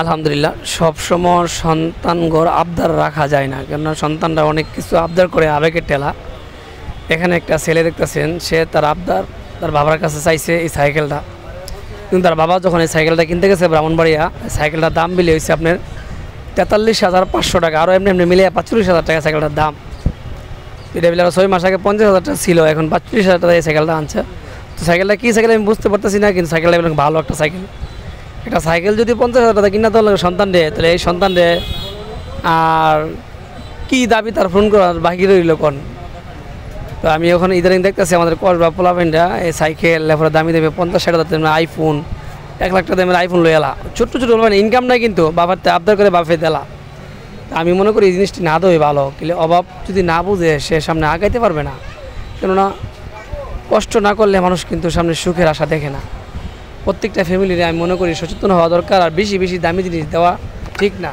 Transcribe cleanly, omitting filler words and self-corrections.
আলহামদুলিল্লাহ সবসময় সন্তান ঘর আবদার রাখা যায় না, কেননা সন্তানরা অনেক কিছু আবদার করে, আবেগের টেলা। এখানে একটা ছেলে দেখতেছেন, সে তার আবদার তার বাবার কাছে চাইছে এই সাইকেলটা, কিন্তু তার বাবা যখন এই সাইকেলটা কিনতে গেছে ব্রাহ্মণবাড়িয়া, সাইকেলটার দাম মিলে হয়েছে আপনার 43,500 টাকা, আরও এমনি এমনি মিলে 45,000 টাকা সাইকেলটার দাম। এটা মিলে 6 মাস আগে 50,000 টাকা ছিল, এখন 45,000 টাকা এই সাইকেলটা আনছে। তো সাইকেলটা কী সাইকেল আমি বুঝতে পারতেছি না, কিন্তু সাইকেলটা ভালো একটা সাইকেল। একটা সাইকেল যদি 50,000 টাকা কিনা তো সন্তান রে, তাহলে এই সন্তান রে আর কি দাবি তার ফোন করার বাকি রইল কোন। তো আমি ওখানে ইদারিং দেখতেছি আমাদের কসবা পোলাপেন্ডা এই সাইকেল এরপরে দামি দেবে 50-60 হাজার আইফোন, 1 লাখ টাকা দামের আইফোন লই এলা, ছোট্ট ছোটো মানে ইনকাম নাই, কিন্তু বাবার আবদার করে বাপে দেলা। আমি মনে করি এই জিনিসটি না দেওয়াই ভালো, কিন্তু অভাব যদি না বুঝে সে সামনে আগাইতে পারবে না। কেননা কষ্ট না করলে মানুষ কিন্তু সামনে সুখের আশা দেখে না। প্রত্যেকটা ফ্যামিলির আমি মনে করি সচেতন হওয়া দরকার, আর বেশি বেশি দামি জিনিস দেওয়া ঠিক না।